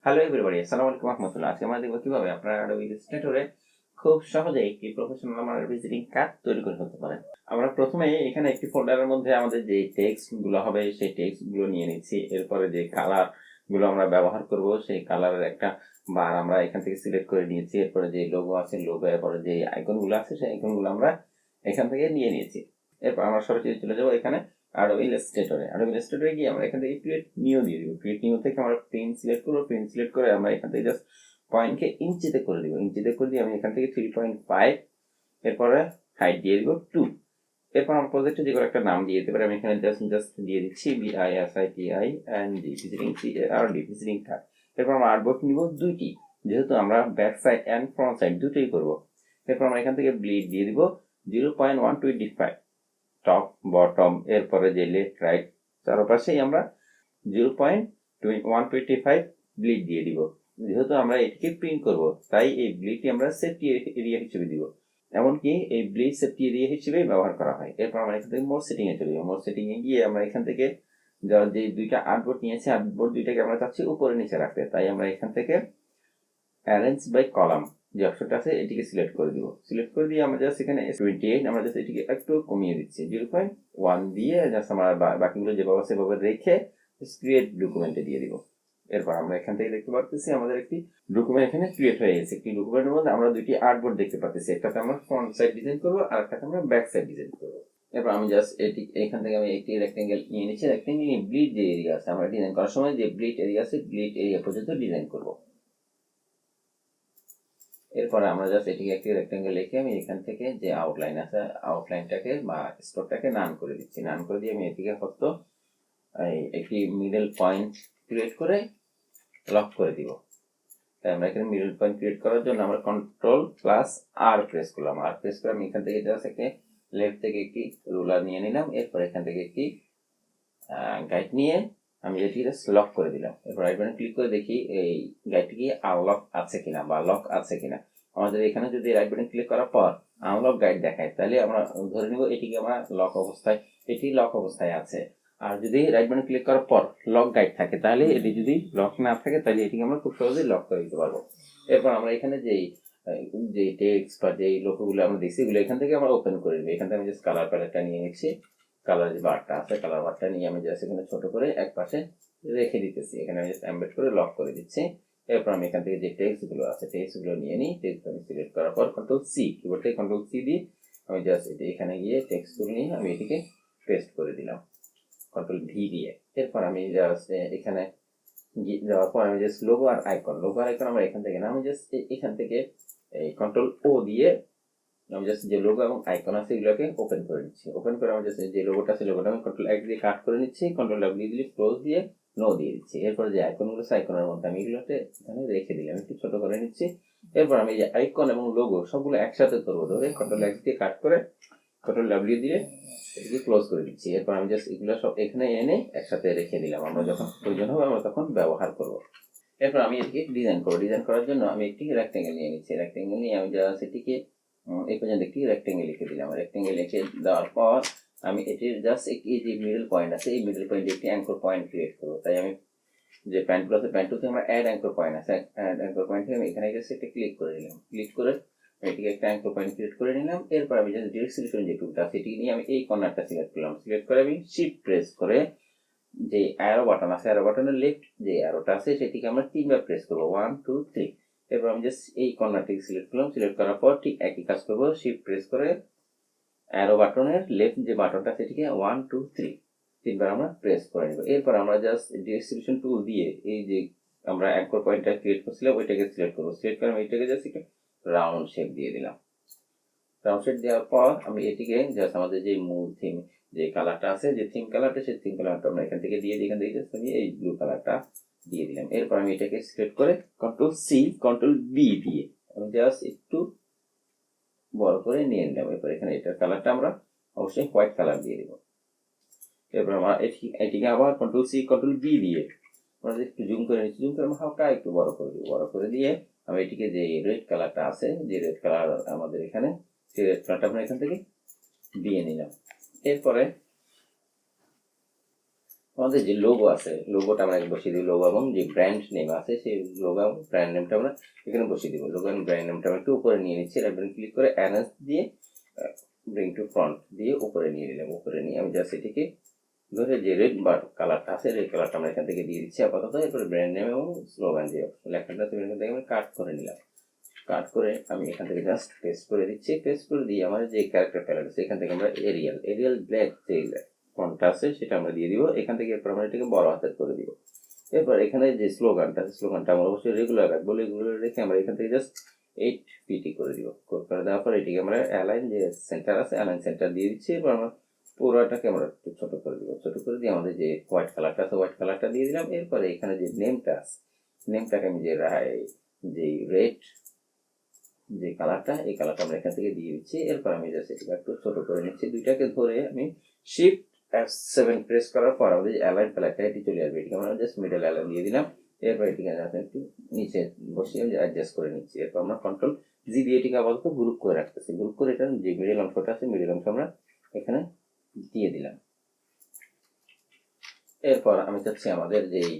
Hello everybody, আসসালামু আলাইকুম রহমতুল্লাহ। আজকে আমরা দেখব কিভাবে আপনারা অ্যাডোবি ইলাস্ট্রেটরে খুব সহজে একটি প্রফেশনাল মানের ভিজিটিং কার্ড তৈরি করে ফেলতে পারেন। আমরা প্রথমে এখানে একটি ফোল্ডারের মধ্যে আমাদের যে টেক্সট গুলো হবে সেই টেক্সট গুলো নিয়ে নিচ্ছি। এরপরে যে কালার গুলো আমরা ব্যবহার করব সেই কালারের একটা বার আমরা এখান থেকে সিলেক্ট করে নিয়েছি। এরপরে যে লোগো আছে লোগো, এরপরে যে আইকন গুলো আছে সেই আইকন গুলো আমরা এখান থেকে নিয়ে নিয়েছি। এরপর আমরা সরাসরি চলে যাবো এখানে অ্যাডোবি ইলাস্ট্রেটরে গিয়ে আমরা এখান থেকে ক্রিয়েট নিউ দিয়ে দিব। ক্রিয়েট নিউ থেকে আমরা প্রিন্ট সিলেক্ট করবো। প্রিন্ট সিলেক্ট করে আমরা এখান থেকে জাস্ট পয়েন্টকে ইঞ্চিতে করে দিব। ইঞ্চিতে করে দিয়ে আমি এখান থেকে 3.5, এরপরে হাইট দিয়ে দিব 2। এরপর আমরা প্রজেক্টে যে কোনো একটা নাম দিয়ে দিতে পারি। আমি এখানে জাস্ট দিয়ে দিচ্ছি ভিজিটিং কার্ড। এরপর আমরা আর্টবোর্ড নিব দুইটি, যেহেতু আমরা back side and front side দুটোই করবো। এরপর আমরা এখান থেকে ব্লিড দিয়ে দিব 0.125 টপ বটম, এরপরে যে লেফট রাইট চারপাশেই আমরা 0.125 ব্লিড দিয়ে দিব। যেহেতু আমরা এটিকে প্রিন্ট করব তাই এই ব্লিডটি আমরা সেফটি এরিয়া হিসেবে দিব, এমনকি এই ব্লিড সেফটি এরিয়া হিসেবে ব্যবহার করা হয়। এরপর আমরা এখান থেকে মোর সেটিং এ চলে যাব। মোর সেটিং এ গিয়ে আমরা এখান থেকে যে দুইটা আর্টবোর্ড নিয়েছি, আর্টবোর্ড দুইটাকে আমরা চাচ্ছি উপরে নিচে রাখতে, তাই আমরা এখান থেকে অ্যারেঞ্জ বাই কলাম যে অপশনটা আছে এটিকে সিলেক্ট করে দিব। সিলেক্ট করে দিয়ে আমরা জাস্ট এখানে 28 আমরা জাস্ট এটিকে একটু কমিয়ে দিচ্ছি 0.1 দিয়ে জাস্ট আমরা বাকিগুলো যেভাবে সেভাবে রেখে ক্রিয়েট ডকুমেন্টে দিয়ে দিব। এরপর আমরা এখান থেকে দেখতে পাচ্ছি আমাদের একটি ডকুমেন্ট এখানে ক্রিয়েট হয়ে গেছে। একটি ডকুমেন্টের মধ্যে আমরা দুইটি আর্টবোর্ড দেখতে পাচ্ছি, একটাতে আমরা ফ্রন্ট সাইড ডিজাইন করবো আর একটাতে আমরা ব্যাক সাইড ডিজাইন করবো। এরপর আমি জাস্ট এখান থেকে আমি একটি রেক্টেঙ্গেল নিয়ে নিচ্ছি। রেক্টেঙ্গেল নিয়ে ব্লিড যে এরিয়া আছে আমরা ডিজাইন করার সময় যে ব্লিড এরিয়া আছে ব্লিড এরিয়া পর্যন্ত ডিজাইন করবো। এরপরে আমরা জাস্ট এটিকে একটি রেক্টেঙ্গেল লিখে আমি এখান থেকে যে আউটলাইন আছে আউটলাইনটাকে বা স্ট্রোকটাকে নান করে দিচ্ছি। নান করে দিয়ে আমি এটিকে হয়তো একটি মিডল পয়েন্ট ক্রিয়েট করে লক করে দিব। তাই আমরা এখানে মিডল পয়েন্ট ক্রিয়েট করার জন্য আমরা Ctrl+R প্রেস করলাম। আর প্রেস করে আমি এখান থেকে জাস্ট একটা লেফট থেকে একটি রুলার নিয়ে নিলাম। এরপর এখান থেকে একটি গাইড নিয়ে আমি এটিকে লক করে দিলাম। এরপর রাইট বাটন ক্লিক করে দেখি এই গাইডটি কি আনলক আছে কিনা বা লক আছে কিনা। আমাদের এখানে যদি রাইট বাটন ক্লিক করার পর আনলক গাইড দেখায় তাহলে আমরা ধরে নিব এটিকে আমরা লক অবস্থায়, এটি লক অবস্থায় আছে। আর যদি রাইট বাটন ক্লিক করার পর লক গাইড থাকে তাহলে এটি যদি লক না থাকে তাহলে এটিকে আমরা খুব সহজেই লক করে দিতে পারবো। এরপর আমরা এখানে যে টেক্সট বা যে লোকগুলো আমরা দেখছি এগুলো এখান থেকে আমরা ওপেন করে দিই। এখান থেকে আমি জাস্ট কালার প্যালেটটা নিয়ে নিচ্ছি। কালার যে বারটা আছে কালার বারটা নিয়ে আমি জাস্ট এখানে ছোট করে এক পাশে রেখে দিতেছি। এখানে আমি জাস্ট এমবেড করে লক করে দিচ্ছি। এরপর আমি এখান থেকে যে টেক্সটগুলো আছে টেক্সটগুলো নিয়ে নিই। টেক্সট আমি সিলেক্ট করার পর Ctrl+C কিবোর্ড থেকে Ctrl+C দিয়ে আমি জাস্ট এখানে গিয়ে টেক্সটগুলো নিয়ে আমি এটিকে পেস্ট করে দিলাম Ctrl+V দিয়ে। এরপর আমি জাস্ট এখানে যাওয়ার পর আমি জাস্ট লোগো আর আইকন আমরা এখান থেকে না, আমি জাস্ট এখান থেকে এই Ctrl+O দিয়ে আমি জাস্ট যে লোগো এবং আইকন আছে এগুলোকে ওপেন করে নিচ্ছি। ওপেন করে আমি জাস্ট যে লোগোটা আছে লোগোটা আমি Ctrl+X দিয়ে কাট করে নিচ্ছি। Ctrl+W দিয়ে ক্লোজ দিয়ে নো দিয়ে দিচ্ছি। এরপর যে আইকনগুলো আছে আইকনের মধ্যে আমি এগুলোতে এখানে রেখে দিলাম, একটু ছোট করে নিচ্ছি। এরপর আমি যে আইকন এবং লোগো সবগুলো একসাথে করবো, ধরে Ctrl+X দিয়ে কাট করে Ctrl+W দিয়ে এটিকে ক্লোজ করে দিচ্ছি। এরপর আমি জাস্ট এগুলো সব এখানে এনে একসাথে রেখে দিলাম, আমরা যখন প্রয়োজন হবে আমরা তখন ব্যবহার করব। এরপর আমি এটিকে ডিজাইন করবো। ডিজাইন করার জন্য আমি একটি রেক্টেঙ্গেল নিয়ে নিচ্ছি। রেক্টেঙ্গেল নিয়ে আমি জাস্ট এটিকে এই পর্যন্ত একটি রেক্টেঙ্গেল লিখে দিলাম। রেক্টেঙ্গেল লিখে দেওয়ার পর আমি এটির জাস্ট একটি যে মিডল পয়েন্ট আছে এই মিডল পয়েন্টে একটি অ্যাঙ্কর পয়েন্ট ক্রিয়েট করবো। তাই আমি যে প্যান্টগুলো আছে প্যান্টগুলোতে আমরা অ্যাড অ্যাঙ্কর পয়েন্ট আছে অ্যাড অ্যাঙ্কর পয়েন্টে আমি এখানে জাস্ট একটা ক্লিক করে দিলাম। ক্লিক করে এটিকে একটা অ্যাঙ্কর পয়েন্ট ক্রিয়েট করে নিলাম। এরপর আমি জাস্ট ডিরেক্ট সিলেকশন যে টুলটা সেটি নিয়ে আমি এই কর্নারটা সিলেক্ট করলাম। সিলেক্ট করে আমি শিফট প্রেস করে যে অ্যারো বাটন আছে অ্যারো বাটনের লেফট যে অ্যারোটা আছে সেটিকে আমরা 3বার প্রেস করবো 1 2 3। এরপর আমি জাস্ট এই কর্নারটিকে সিলেক্ট করলাম। সিলেক্ট করার পর ঠিক একই কাজ করবো, শিফট প্রেস করে অ্যারো বাটনের লেফট যে বাটনটা সেটিকে 1 2 3 3বার আমরা প্রেস করে নেব। এরপর আমরা জাস্ট ডিরেক্ট সিলেকশন টুল দিয়ে এই যে আমরা অ্যাঙ্কর পয়েন্টটা ক্রিয়েট করছিলাম ওইটাকে সিলেক্ট করবো। সিলেক্ট করে আমি এটাকে জাস্ট একটা রাউন্ড শেপ দিয়ে দিলাম। রাউন্ড শেপ দেওয়ার পর আমি এটিকে জাস্ট আমাদের যে মূল থিম যে কালারটা আছে যে থিম কালারটা সেই থিম কালারটা আমরা এখান থেকে দিয়ে দিই। এখান থেকে জাস্ট আমি এই ব্লু কালারটা দিয়ে দিলাম। এরপর আমি এটাকে সিলেক্ট করে Ctrl+C Ctrl+V দিয়ে আমি জাস্ট একটু বড় করে নিয়ে নিলাম। এরপর এখানে এটার কালারটা আমরা অবশ্যই হোয়াইট কালার দিয়ে দেবো। এরপর আমরা এটিকে আবার Ctrl+C Ctrl+V দিয়ে আমরা একটু জুম করে নিচ্ছি। জুম করে আমরা হালকা একটু বড় করে দিব। বড় করে দিয়ে আমি এটিকে যে রেড কালারটা আছে যে রেড কালার আমাদের এখানে সেই রেড কালারটা আমরা এখান থেকে দিয়ে নিলাম। এরপরে আমাদের যে লোগো আছে লোগোটা আমরা বসিয়ে দিই, লোগো এবং যে ব্র্যান্ড নেম আছে সেই লোগো এবং ব্র্যান্ড নেমটা আমরা এখানে বসিয়ে দিব। লোগো এবং ব্র্যান্ড নেমটা আমরা একটু উপরে নিয়ে নিচ্ছি, রাইট বাটন ক্লিক করে অ্যারেঞ্জ দিয়ে ব্রিং টু ফ্রন্ট দিয়ে উপরে নিয়ে নিলাম। উপরে নিয়ে আমি জাস্ট এটিকে ধরে যে রেড বা কালারটা আছে রেড কালারটা আমরা এখান থেকে দিয়ে দিচ্ছি আপাতত। এরপরে ব্র্যান্ড নেম এবং স্লোগান দিয়ে লেখাটা এখান থেকে আমি কাট করে নিলাম। কাট করে আমি এখান থেকে জাস্ট পেস্ট করে দিচ্ছি। পেস্ট করে দিয়ে আমার যে ক্যারেক্টার প্যালেট আছে এখান থেকে আমরা এরিয়াল ব্ল্যাক যে ফন্টটা আছে সেটা আমরা দিয়ে দিব এখান থেকে। এরপর আমরা এটাকে বড় হাতের করে দিব। এরপর এখানে যে স্লোগানটা আছে স্লোগানটা আমরা অবশ্যই রেগুলার রাখবো। রেগুলার রেখে আমরা এখান থেকে জাস্ট 8 পিটি করে দিব। করে দেওয়ার পর এটিকে আমরা অ্যালাইন যে সেন্টার আছে অ্যালাইন সেন্টার দিয়ে দিচ্ছি। এরপর আমরা পুরোটাকে আমরা একটু ছোট করে দিব। ছোট করে দিয়ে আমাদের যে হোয়াইট কালারটা আছে হোয়াইট কালারটা দিয়ে দিলাম। এরপরে এখানে যে নেমটা আছে নেমটাকে আমি যে রেড যে কালারটা এই কালারটা আমরা এখান থেকে দিয়ে দিচ্ছি। এরপর আমি জাস্ট এটাকে একটু ছোট করে নিচ্ছি। দুইটাকে ধরে আমি শিফট F7 প্রেস করার পর আমাদের যে অ্যালাইন প্যালেটটা এটি চলে আসবে। এটিকে আমরা জাস্ট মিডল অ্যালাইন দিয়ে দিলাম। এরপর এটিকে একটু নিচে বসিয়ে অ্যাডজাস্ট করে নিচ্ছি। এরপর আমরা কন্ট্রোল জি দিয়ে এটিকে আপাতত গ্রুপ করে রাখতেছি। গ্রুপ করে এটা যে মিডল অংশটা আছে মিডল অংশ আমরা এখানে দিয়ে দিলাম। এরপর আমি চাচ্ছি আমাদের যেই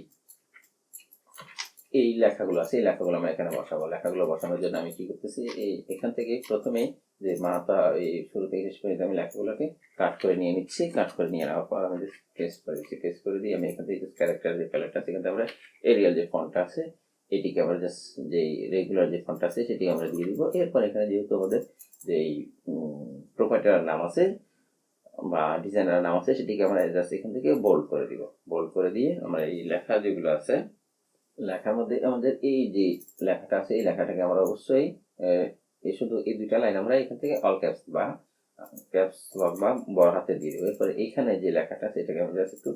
এই লেখাগুলো আছে এই লেখাগুলো আমরা এখানে বসাবো। লেখাগুলো বসানোর জন্য আমি কি করতেছি এখান থেকে প্রথমে যে মাথা এই শুরু থেকে শেষ পর্যন্ত আমি লেখাগুলোকে কাট করে নিয়ে নিচ্ছি। কাট করে নিয়ে নেওয়ার পর আমি পেস্ট করে দিচ্ছি। পেস্ট করে দিয়ে আমি এখান থেকে ক্যারেক্টার যে প্যালেটটা আছে এখান থেকে আমরা এরিয়াল যে ফন্টটা আছে এটিকে আমরা জাস্ট যে রেগুলার যে ফন্টটা আছে সেটি আমরা দিয়ে দিব। এরপর এখানে যেহেতু আমাদের যেই প্রোপাইটার নাম আছে বা ডিজাইনার নাম আছে সেটিকে আমরা জাস্ট এখান থেকে বোল্ড করে দিব। বোল্ড করে দিয়ে আমরা এই লেখা যেগুলো আছে লেখার মধ্যে আমাদের এই যে লেখাটা আছে এই লেখাটাকে আমরা অবশ্যই শুধু এই দুইটা লাইন আমরা এখান থেকে অল ক্যাপস বা ক্যাপস লক বা বড় হাতে দিয়ে দেবো। এরপরে এইখানে যে লেখাটা আছে এটাকে আমি জাস্ট একটু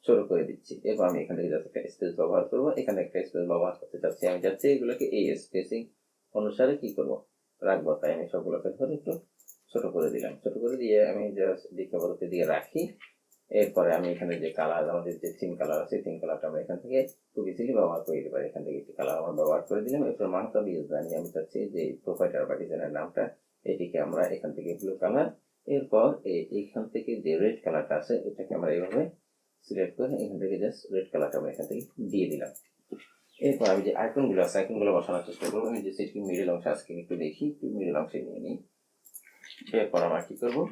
ছোট করে দিচ্ছি। এরপর আমি এখান থেকে জাস্ট একটা স্পেস ব্যবহার করবো। এখানে একটা স্পেস ব্যবহার করতে চাচ্ছি। আমি যাচ্ছি এগুলোকে এই স্পেসিং অনুসারে কি করবো রাখবো। তাই আমি সবগুলোকে ধরে একটু ছোট করে দিলাম। ছোট করে দিয়ে আমি জাস্ট দিকে বলতে দিয়ে রাখি। এরপরে আমি এখানে যে কালার আমাদের যে থিম কালার আছে থিম কালারটা আমরা এখান থেকে খুব ইজিলি ব্যবহার করে দিতে পারি। এখান থেকে একটি কালার আমরা ব্যবহার করে দিলাম। এরপর মানটা দিয়ে জানি আমি চাচ্ছি যে প্রোপাইটার বা ডিজাইনের নামটা এটিকে আমরা এখান থেকে ব্লু কালার। এরপর এইখান থেকে যে রেড কালারটা আছে এটাকে আমরা এইভাবে সিলেক্ট করে এখান থেকে জাস্ট রেড কালারটা আমরা এখান থেকে দিয়ে দিলাম। এরপর আমি যে আইকনগুলো আছে আইকনগুলো বসানোর চেষ্টা করবো। আমি যে সেটি মিডল অংশে আজকে একটু দেখি একটু মিডল অংশে নিয়ে নিই। এরপর আমরা কি করবো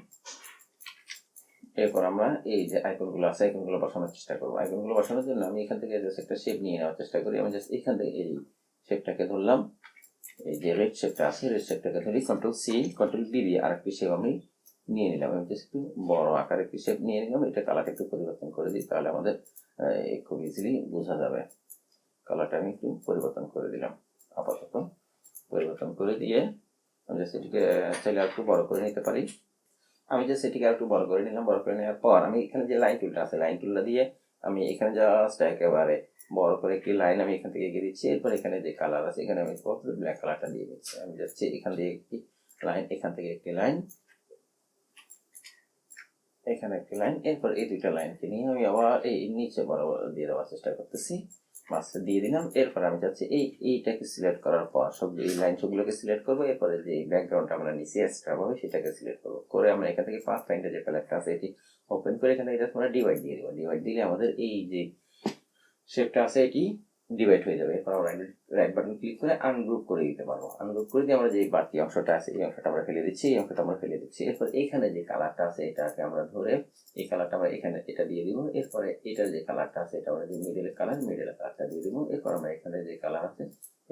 এরপর আমরা এই যে আইকনগুলো আছে আইকনগুলো বসানোর চেষ্টা করবো। আইকনগুলো বসানোর জন্য আমি এখান থেকে জাস্ট একটা শেপ নিয়ে নেওয়ার চেষ্টা করি। আমি জাস্ট এখান থেকে এই শেপটাকে ধরলাম। এই যে রেড শেপটা আছে রেড শেপটাকে ধরি কন্ট্রোল সি কন্ট্রোল ডি দিয়ে আর একটি শেপ আমি নিয়ে নিলাম। আমি জাস্ট একটু বড় আকারে একটি শেপ নিয়ে নিলাম। এটা কালারটা একটু পরিবর্তন করে দিই তাহলে আমাদের খুব ইজিলি বোঝা যাবে। কালারটা আমি একটু পরিবর্তন করে দিলাম। আপাতত পরিবর্তন করে দিয়ে আমি জাস্ট এটিকে চাইলে আর একটু বড় করে নিতে পারি। আমি জাস্ট এটিকে আর একটু বড় করে নিলাম। বড় করে নেওয়ার পর আমি এখানে যে লাইন টুলটা আছে লাইন টুলটা দিয়ে আমি এখানে জাস্ট একেবারে বড় করে একটি লাইন আমি এখান থেকে এগিয়ে দিচ্ছি। এরপর এখানে যে কালার আছে এখানে আমি ব্ল্যাক কালারটা দিয়ে দিচ্ছি। আমি যাচ্ছি এখান থেকে একটি লাইন এখান থেকে একটি লাইন এখানে একটি লাইন। এরপর এই দুইটা লাইনকে নিয়ে আমি আবার এই নিচে বড় দিয়ে দেওয়ার চেষ্টা করতেছি। মাঝটা দিয়ে দিলাম। এরপর আমি চাচ্ছি এইটাকে সিলেক্ট করার পর সব এই লাইন সবগুলোকে সিলেক্ট করবো। এরপরে যে ব্যাকগ্রাউন্ডটা আমরা নিচে এক্সট্রা হবে সেটাকে সিলেক্ট করবো। করে আমরা এখান থেকে ফার্স্ট লাইনটা যে প্যালেটটা আছে এটি ওপেন করে এখানে এটা আমরা ডিভাইড দিয়ে দেবো। ডিভাইড দিলে আমাদের এই যে শেপটা আছে এটি ডিভাইড হয়ে যাবে। এরপর আমরা রাইট বাটন ক্লিক করে আনগ্রুপ করে দিতে পারবো। আনগ্রুপ করে দিয়ে আমরা যে বাড়তি অংশটা আছে এই অংশটা আমরা ফেলে দিচ্ছি এই অংশটা আমরা ফেলে দিচ্ছি। এরপর এখানে যে কালারটা আছে এটাকে আমরা ধরে এই কালারটা আমরা এখানে এটা দিয়ে দিব। এরপরে এটার যে কালারটা আছে এটা আমরা যে মিডলের কালারটা দিয়ে দিব। এরপর আমরা এখানে যে কালার আছে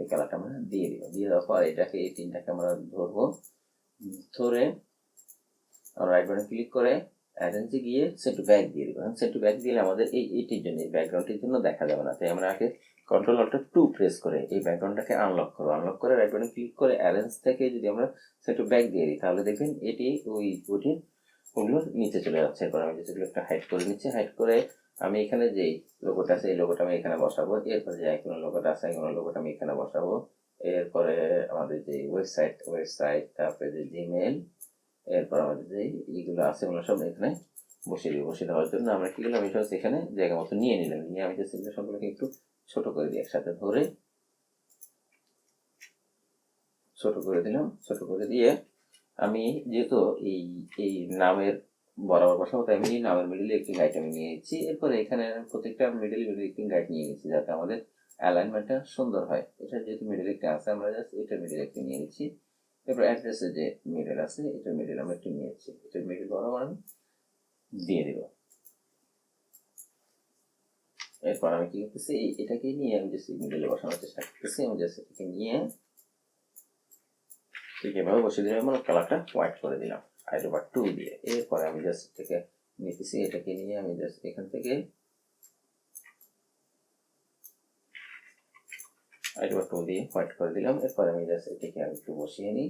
এই কালারটা আমরা দিয়ে দিব। দিয়ে দেওয়ার পর এটাকে এই তিনটাকে আমরা ধরবো। ধরে আমরা রাইট বাটন ক্লিক করে অ্যারেঞ্জে গিয়ে সেট টু ব্যাক দিয়ে দিব। সেট টু ব্যাক দিলে আমাদের এইটির জন্য এই ব্যাকগ্রাউন্ডটির জন্য দেখা যাবে না। তাই আমরা আগে কন্ট্রোল অল্টার 2 প্রেস করে এই ব্যাকগ্রাউন্ডটাকে আনলক করবো। আনলক করে রাইট বাটন ক্লিক করে অ্যারেঞ্জ থেকে যদি আমরা সেট টু ব্যাক দিয়ে দিই তাহলে দেখবেন এটি ওগুলো নিচে চলে যাচ্ছে। এরপর আমি যেগুলো একটা হাইড করে নিচ্ছি। হাইড করে আমি এখানে যে লোগোটা আছে এই লোগোটা আমি এখানে বসাবো। এরপরে যে আইকনের লোগোটা আছে আইকনের লোগোটা আমি এখানে বসাবো। এরপরে আমাদের যে ওয়েবসাইট তারপরে যে জিমেল এরপর আমাদের যে এইগুলো আছে ওগুলো সব এখানে বসিয়ে দিব। বসিয়ে দেওয়ার জন্য আমরা কি করলাম এটা এখানে জায়গা মতো নিয়ে নিলাম। নিয়ে আমি জাস্ট এগুলো সবগুলোকে একটু ছোট করে দিই একসাথে ধরে ছোট করে দিলাম। ছোট করে দিয়ে আমি যেহেতু এই নামের বরাবর বসাবো, তাই আমি নামের মিডলে একটি গাইড আমি নিয়ে নিচ্ছি। এরপরে এখানে প্রত্যেকটা মিডল একটি গাইড নিয়ে নিচ্ছি যাতে আমাদের অ্যালাইনমেন্টটা সুন্দর হয়। এটা যেহেতু মিডল একটি আছে, আমরা জাস্ট এটা মিডল একটি নিয়ে নিচ্ছি। এরপর অ্যাড্রেসে যে মিডল আছে এটা মিডল আমরা একটু নিয়ে নিচ্ছি, এটা মিডল বরাবর আমি দিয়ে দিব। এরপর আমি কি করতেছি, এটাকে নিয়ে আমি জাস্ট মিডলে বসানোর চেষ্টা করতেছি। আমি জাস্ট এটাকে নিয়ে ঠিক এভাবে বসিয়ে দিলাম, মানে কালারটা হোয়াইট করে দিলাম i/2 দিয়ে। এরপরে আমি জাস্ট এটাকে নিতেছি, এটাকে নিয়ে আমি জাস্ট এখান থেকে i/2 দিয়ে হোয়াইট করে দিলাম। এরপরে আমি জাস্ট এটাকে আমি একটু বসিয়ে নিই,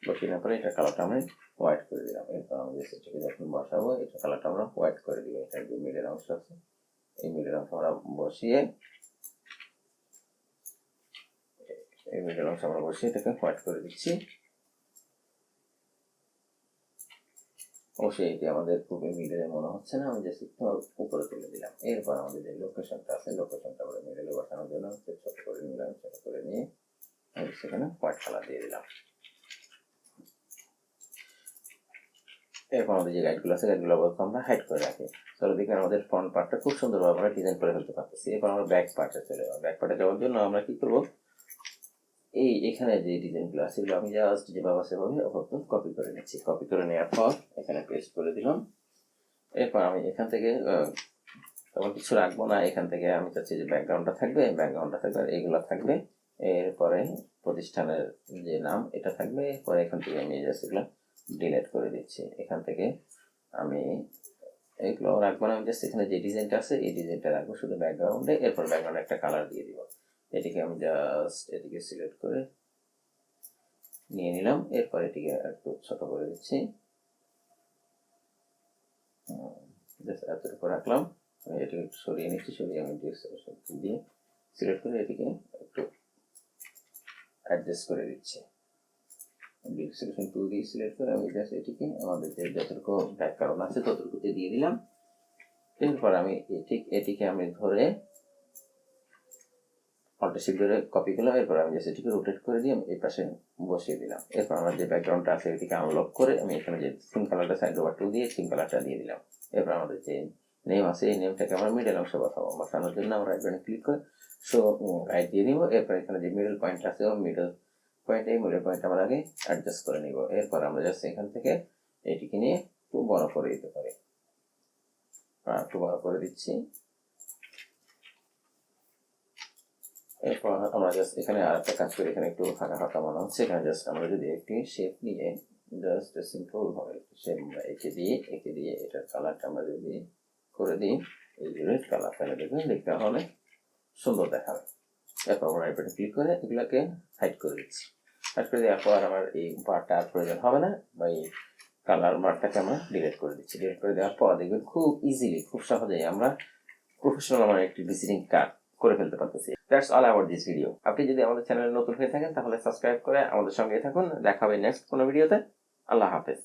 বসিয়ে নেওয়ার পরে এটা কালারটা আমি হোয়াইট করে দিলাম। এরপর আমি জাস্ট এটাকে যখন বসাবো এটা কালারটা আমরা হোয়াইট করে দিব। এটা যে মিডল অংশ আছে এই মিডল অংশ আমরা বসিয়ে এটাকে হোয়াইট করে দিচ্ছি। অবশ্যই এটি আমাদের খুবই মিডলে মনে হচ্ছে না, আমি জাস্ট একটু উপরে তুলে দিলাম। এরপর আমাদের যে লোকেশনটা আছে লোকেশনটা আমরা মিডলে বসানোর জন্য ছোট করে নিলাম, ছোট করে নিয়ে আমি সেখানে হোয়াইট কালার দিয়ে দিলাম। এরপর আমাদের যে গাইডগুলো আছে গাইডগুলো আমরা হাইড করে রাখি। তাহলে দেখবেন আমাদের ফ্রন্ট পার্টটা খুব সুন্দরভাবে আমরা ডিজাইন করে ফেলতে পারতেছি। এরপর আমরা ব্যাক পার্টে চলে যাবো। ব্যাক পার্টে যাওয়ার জন্য আমরা কি করবো, এখানে যে ডিজাইনগুলো আছে এগুলো আমি জাস্ট যেভাবে সেভাবে কপি করে নিচ্ছি। কপি করে নেওয়ার পর এখানে পেস্ট করে দিলাম। এরপর আমি এখান থেকে তেমন কিছু রাখবো না, এখান থেকে আমি চাচ্ছি যে ব্যাকগ্রাউন্ডটা থাকবে আর এইগুলো থাকবে। এরপরে প্রতিষ্ঠানের যে নাম এটা থাকবে। এরপরে এখান থেকে আমি জাস্ট এগুলো ডিলিট করে দিচ্ছি। এখান থেকে আমি এইগুলো রাখবো না, আমি জাস্ট এখানে যে ডিজাইনটা আছে এই ডিজাইনটা রাখবো শুধু ব্যাকগ্রাউন্ডে। এরপর ব্যাকগ্রাউন্ডে একটা কালার দিয়ে দিব। এটিকে আমি জাস্ট এটিকে সিলেক্ট করে নিয়ে নিলাম। এরপর এটিকে একটু ছোট করে দিচ্ছি, জাস্ট এতটুকু রাখলাম। আমি এটিকে একটু সরিয়ে নিচ্ছি, সরিয়ে আমি Gfxmentor দিয়ে সিলেক্ট করে এটিকে একটু অ্যাডজাস্ট করে দিচ্ছি। Gfxmentor দিয়ে সিলেক্ট করে আমি জাস্ট এটিকে আমাদের যে যতটুকু ব্যাকগ্রাউন্ড আছে ততটুকুতে দিয়ে দিলাম। এরপর আমি এটিকে আমি ধরে অল্টারশিপ ধরে কপি করলাম। এরপর আমি জাস্ট এটিকে রোটেট করে দিয়ে আমি এই পাশে বসিয়ে দিলাম। এরপর আমার যে ব্যাকগ্রাউন্ডটা আছে এটিকে আনলক করে আমি এখানে যে থিম কালারটা i/2 দিয়ে থিম কালারটা দিয়ে দিলাম। এরপর আমাদের যে নেম আছে এই নেমটাকে আমরা মিডল অংশে বসানোর জন্য আমরা রাইট বাটনে ক্লিক করে শো গাইড দিয়ে দিব। এরপর এখানে যে মিডল পয়েন্ট আছে মিডল পয়েন্ট, এই মিডল পয়েন্ট আমরা আগে অ্যাডজাস্ট করে নিব। এরপর আমরা জাস্ট এখান থেকে এটিকে নিয়ে একটু বড় করে দিতে পারি, একটু বড় করে দিচ্ছি। এরপর আমরা জাস্ট এখানে আর একটা কাজ করি, এখানে একটু ফাঁকা ফাঁকা মনে হচ্ছে, এখানে জাস্ট আমরা যদি একটি শেপ নিয়ে জাস্ট সিম্পল ভাবে শেপ আমরা এঁকে দিয়ে এটার কালারটা আমরা যদি করে দিই এই রেড কালার, তাহলে দেখবেন দেখতে অনেক সুন্দর দেখাবে। এরপর আমরা রাইট বাটনে ক্লিক করে এগুলাকে হাইড করে দিচ্ছি। হাইড করে দেওয়ার পর আমার এই বারটা আর প্রয়োজন হবে না, বা এই কালার বারটাকে আমরা ডিলিট করে দিচ্ছি। ডিলিট করে দেওয়ার পর দেখবেন খুব ইজিলি খুব সহজেই আমরা প্রফেশনাল আমার একটি ডিজাইনিং কাজ করে ফেলতে পারতেছি। That's all about this video. আপনি যদি আমাদের চ্যানেলে নতুন হয়ে থাকেন তাহলে সাবস্ক্রাইব করে আমাদের সঙ্গে থাকুন। দেখা হবে নেক্সট কোনো ভিডিওতে। আল্লাহ হাফেজ।